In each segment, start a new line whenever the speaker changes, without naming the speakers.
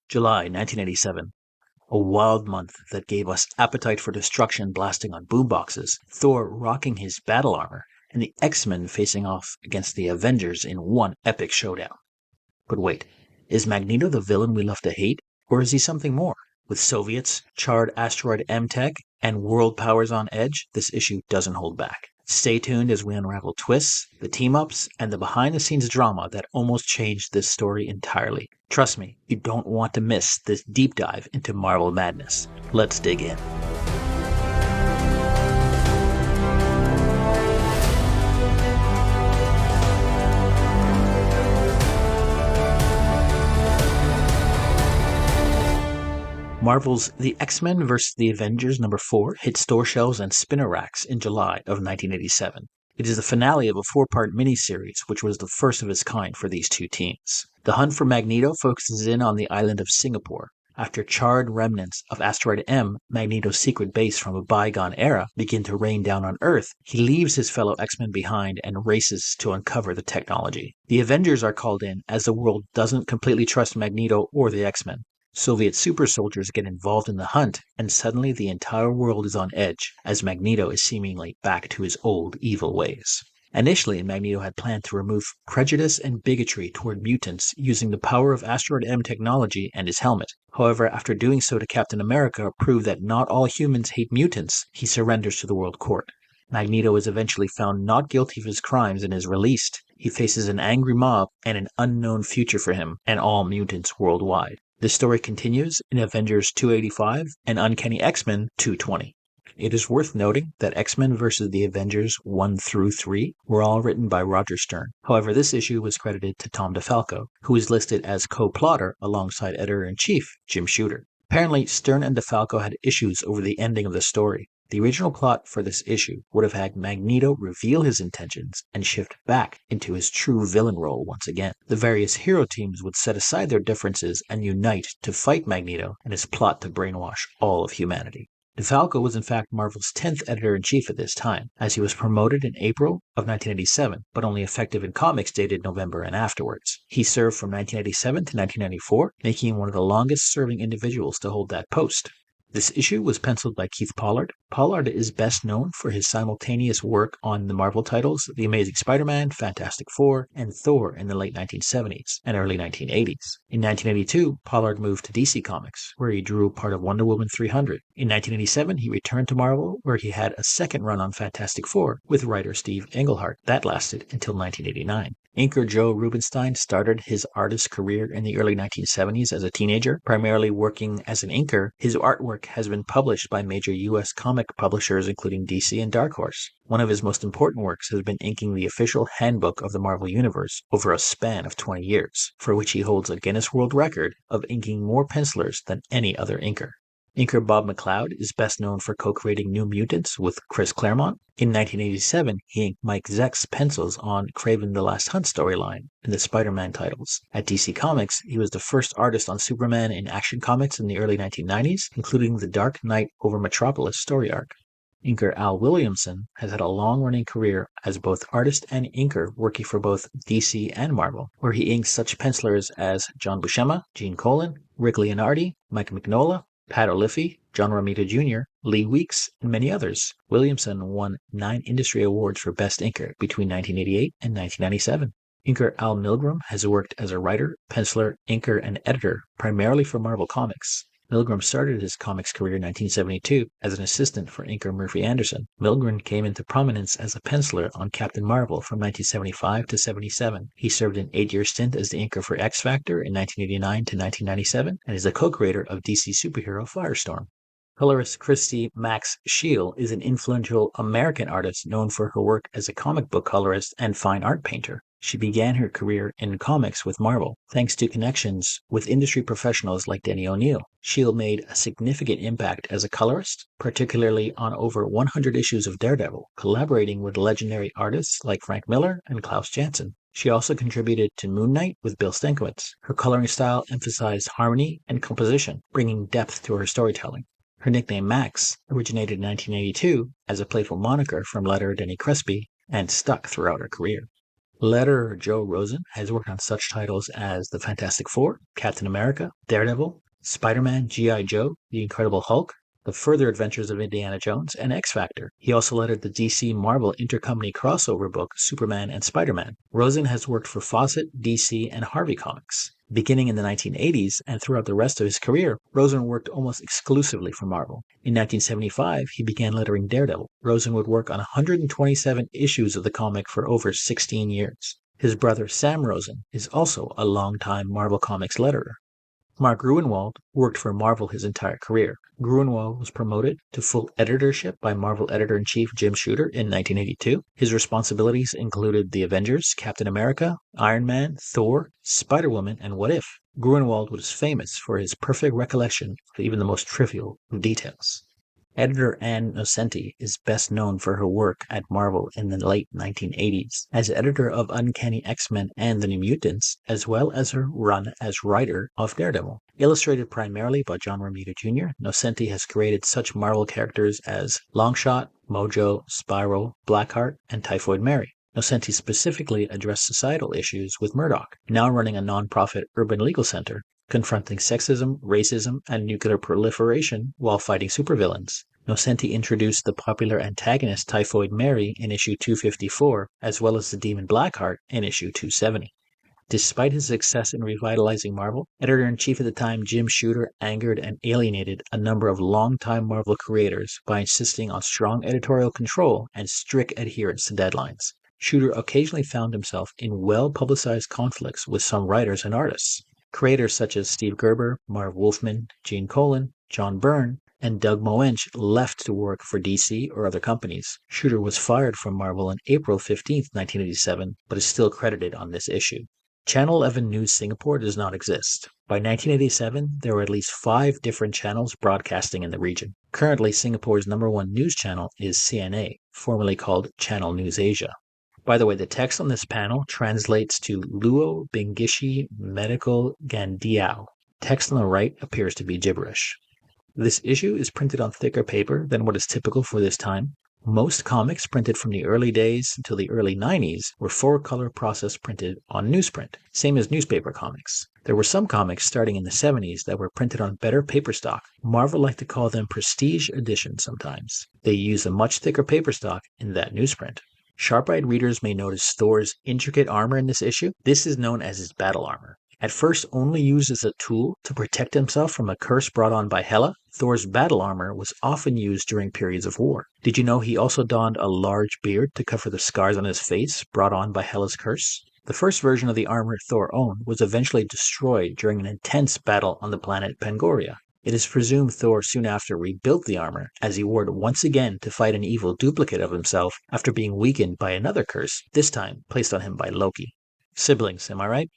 July 1987. A wild month that gave us Appetite for Destruction blasting on boomboxes, Thor rocking his battle armor, and the X-Men facing off against the Avengers in one epic showdown. But wait, is Magneto the villain we love to hate, or is he something more? With Soviets, charred asteroid M tech, and world powers on edge, this issue doesn't hold back. Stay tuned as we unravel twists, the team-ups, and the behind-the-scenes drama that almost changed this story entirely. Trust me, you don't want to miss this deep dive into Marvel madness. Let's dig in. Marvel's The X-Men vs. the Avengers #4 hit store shelves and spinner racks in July of 1987. It is the finale of a 4-part miniseries, which was the first of its kind for these two teams. The hunt for Magneto focuses in on the island of Singapore. After charred remnants of Asteroid M, Magneto's secret base from a bygone era, begin to rain down on Earth, he leaves his fellow X-Men behind and races to uncover the technology. The Avengers are called in as the world doesn't completely trust Magneto or the X-Men. Soviet super soldiers get involved in the hunt, and suddenly the entire world is on edge, as Magneto is seemingly back to his old evil ways. Initially, Magneto had planned to remove prejudice and bigotry toward mutants using the power of Asteroid M technology and his helmet. However, after doing so to Captain America prove that not all humans hate mutants, he surrenders to the World Court. Magneto is eventually found not guilty of his crimes and is released. He faces an angry mob and an unknown future for him and all mutants worldwide. The story continues in Avengers 285 and Uncanny X-Men 220. It is worth noting that X-Men vs. the Avengers 1 through 3 were all written by Roger Stern. However, this issue was credited to Tom DeFalco, who is listed as co-plotter alongside editor-in-chief Jim Shooter. Apparently, Stern and DeFalco had issues over the ending of the story. The original plot for this issue would have had Magneto reveal his intentions and shift back into his true villain role once again. The various hero teams would set aside their differences and unite to fight Magneto and his plot to brainwash all of humanity. DeFalco was in fact Marvel's 10th editor-in-chief at this time, as he was promoted in April of 1987, but only effective in comics dated November and afterwards. He served from 1987 to 1994, making him one of the longest-serving individuals to hold that post. This issue was penciled by Keith Pollard. Pollard is best known for his simultaneous work on the Marvel titles The Amazing Spider-Man, Fantastic Four, and Thor in the late 1970s and early 1980s. In 1982, Pollard moved to DC Comics, where he drew part of Wonder Woman 300. In 1987, he returned to Marvel, where he had a second run on Fantastic Four with writer Steve Englehart. That lasted until 1989. Inker Joe Rubinstein started his artist career in the early 1970s as a teenager, primarily working as an inker. His artwork has been published by major U.S. comic publishers including DC and Dark Horse. One of his most important works has been inking the official handbook of the Marvel Universe over a span of 20 years, for which he holds a Guinness World Record of inking more pencilers than any other inker. Inker Bob McLeod is best known for co-creating New Mutants with Chris Claremont. In 1987, he inked Mike Zeck's pencils on Kraven the Last Hunt storyline in the Spider-Man titles. At DC Comics, he was the first artist on Superman in Action Comics in the early 1990s, including the Dark Knight over Metropolis story arc. Inker Al Williamson has had a long-running career as both artist and inker, working for both DC and Marvel, where he inks such pencilers as John Buscema, Gene Colan, Rick Leonardi, Mike Mignola, Pat O'Liffey, John Romita Jr., Lee Weeks, and many others. Williamson won 9 industry awards for Best Inker between 1988 and 1997. Inker Al Milgrom has worked as a writer, penciler, inker, and editor, primarily for Marvel Comics. Milgrom started his comics career in 1972 as an assistant for inker Murphy Anderson. Milgrom came into prominence as a penciler on Captain Marvel from 1975 to 77. He served an 8-year stint as the inker for X Factor in 1989 to 1997 and is a co-creator of DC superhero Firestorm. Colorist Christy Max Scheel is an influential American artist known for her work as a comic book colorist and fine art painter. She began her career in comics with Marvel, thanks to connections with industry professionals like Denny O'Neil. Scheel made a significant impact as a colorist, particularly on over 100 issues of Daredevil, collaborating with legendary artists like Frank Miller and Klaus Janson. She also contributed to Moon Knight with Bill Stankiewicz. Her coloring style emphasized harmony and composition, bringing depth to her storytelling. Her nickname Max originated in 1982 as a playful moniker from letterer Denny Crespi and stuck throughout her career. Letterer Joe Rosen has worked on such titles as The Fantastic Four, Captain America, Daredevil, Spider-Man, G.I. Joe, The Incredible Hulk, The Further Adventures of Indiana Jones, and X Factor. He also lettered the DC Marvel intercompany crossover book Superman and Spider-Man. Rosen has worked for Fawcett, DC, and Harvey Comics. Beginning in the 1980s and throughout the rest of his career, Rosen worked almost exclusively for Marvel. In 1975, he began lettering Daredevil. Rosen would work on 127 issues of the comic for over 16 years. His brother Sam Rosen is also a longtime Marvel Comics letterer. Mark Gruenwald worked for Marvel his entire career. Gruenwald was promoted to full editorship by Marvel editor-in-chief Jim Shooter in 1982. His responsibilities included the Avengers, Captain America, Iron Man, Thor, Spider-Woman, and What If. Gruenwald was famous for his perfect recollection of even the most trivial of details. Editor Ann Nocenti is best known for her work at Marvel in the late 1980s as editor of Uncanny X-Men and the New Mutants, as well as her run as writer of Daredevil. Illustrated primarily by John Romita Jr., Nocenti has created such Marvel characters as Longshot, Mojo, Spiral, Blackheart, and Typhoid Mary. Nocenti specifically addressed societal issues with Murdoch, now running a non-profit urban legal center, confronting sexism, racism, and nuclear proliferation while fighting supervillains. Nocenti introduced the popular antagonist Typhoid Mary in issue 254, as well as the demon Blackheart in issue 270. Despite his success in revitalizing Marvel, editor-in-chief at the time Jim Shooter angered and alienated a number of longtime Marvel creators by insisting on strong editorial control and strict adherence to deadlines. Shooter occasionally found himself in well-publicized conflicts with some writers and artists. Creators such as Steve Gerber, Marv Wolfman, Gene Colan, John Byrne, and Doug Moench left to work for DC or other companies. Shooter was fired from Marvel on April 15, 1987, but is still credited on this issue. Channel 11 News Singapore does not exist. By 1987, there were at least 5 different channels broadcasting in the region. Currently, Singapore's #1 news channel is CNA, formerly called Channel News Asia. By the way, the text on this panel translates to Luo Bingishi Medical Gandiao. Text on the right appears to be gibberish. This issue is printed on thicker paper than what is typical for this time. Most comics printed from the early days until the early 90s were 4-color process printed on newsprint, same as newspaper comics. There were some comics starting in the 70s that were printed on better paper stock. Marvel liked to call them prestige editions sometimes. They used a much thicker paper stock in that newsprint. Sharp-eyed readers may notice Thor's intricate armor in this issue. This is known as his battle armor. At first only used as a tool to protect himself from a curse brought on by Hela, Thor's battle armor was often used during periods of war. Did you know he also donned a large beard to cover the scars on his face brought on by Hela's curse? The first version of the armor Thor owned was eventually destroyed during an intense battle on the planet Pangoria. It is presumed Thor soon after rebuilt the armor, as he wore it once again to fight an evil duplicate of himself after being weakened by another curse, this time placed on him by Loki. Siblings, am I right?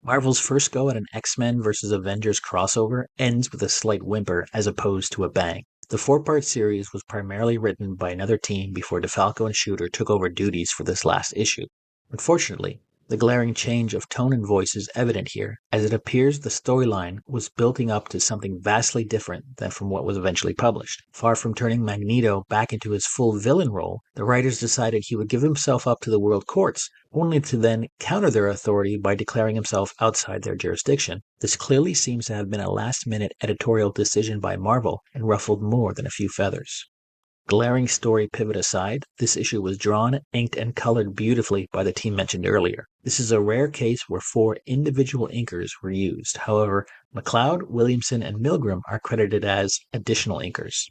Marvel's first go at an X-Men vs. Avengers crossover ends with a slight whimper as opposed to a bang. The 4-part series was primarily written by another team before DeFalco and Shooter took over duties for this last issue. Unfortunately, the glaring change of tone and voice is evident here, as it appears the storyline was building up to something vastly different than from what was eventually published. Far from turning Magneto back into his full villain role, the writers decided he would give himself up to the world courts, only to then counter their authority by declaring himself outside their jurisdiction. This clearly seems to have been a last-minute editorial decision by Marvel and ruffled more than a few feathers. Glaring story pivot aside, this issue was drawn, inked, and colored beautifully by the team mentioned earlier. This is a rare case where 4 individual inkers were used. However, McLeod, Williamson, and Milgram are credited as additional inkers.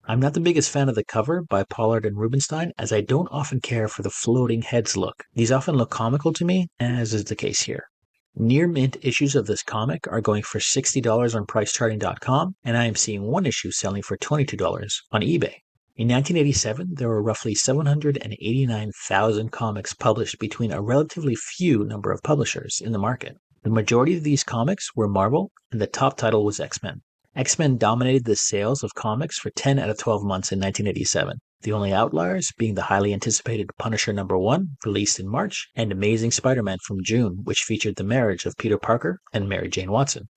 I'm not the biggest fan of the cover by Pollard and Rubenstein, as I don't often care for the floating heads look. These often look comical to me, as is the case here. Near mint issues of this comic are going for $60 on PriceCharting.com, and I am seeing one issue selling for $22 on eBay. In 1987, there were roughly 789,000 comics published between a relatively few number of publishers in the market. The majority of these comics were Marvel, and the top title was X-Men. X-Men dominated the sales of comics for 10 out of 12 months in 1987, the only outliers being the highly anticipated Punisher #1, released in March, and Amazing Spider-Man from June, which featured the marriage of Peter Parker and Mary Jane Watson.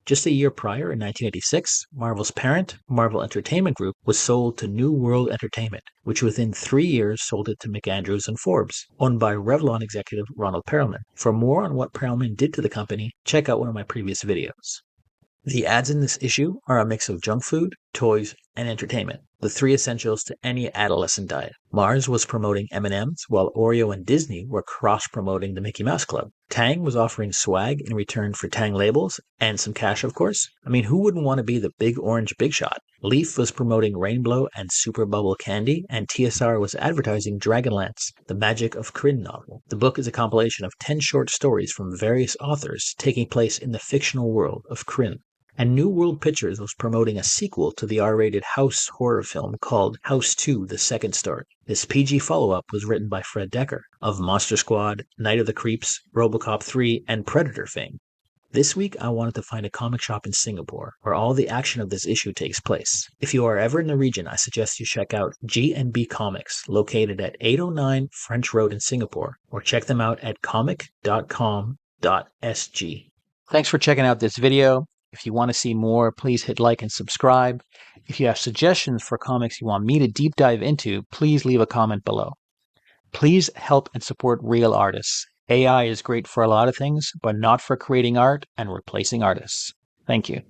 Just a year prior, in 1986, Marvel's parent, Marvel Entertainment Group, was sold to New World Entertainment, which within 3 years sold it to McAndrews and Forbes, owned by Revlon executive Ronald Perelman. For more on what Perelman did to the company, check out one of my previous videos. The ads in this issue are a mix of junk food, toys, and entertainment, the three essentials to any adolescent diet. Mars was promoting M&Ms, while Oreo and Disney were cross-promoting the Mickey Mouse Club. Tang was offering swag in return for Tang labels, and some cash, of course. I mean, who wouldn't want to be the big orange big shot? Leaf was promoting Rainbow and Super Bubble candy, and TSR was advertising Dragonlance, the Magic of Kryn novel. The book is a compilation of 10 short stories from various authors taking place in the fictional world of Kryn. And New World Pictures was promoting a sequel to the R-rated House horror film called House 2: The Second Story. This PG follow-up was written by Fred Decker of Monster Squad, Night of the Creeps, RoboCop 3, and Predator fame. This week, I wanted to find a comic shop in Singapore where all the action of this issue takes place. If you are ever in the region, I suggest you check out G&B Comics, located at 809 French Road in Singapore, or check them out at comic.com.sg. Thanks for checking out this video. If you want to see more, please hit like and subscribe. If you have suggestions for comics you want me to deep dive into, please leave a comment below. Please help and support real artists. AI is great for a lot of things, but not for creating art and replacing artists. Thank you.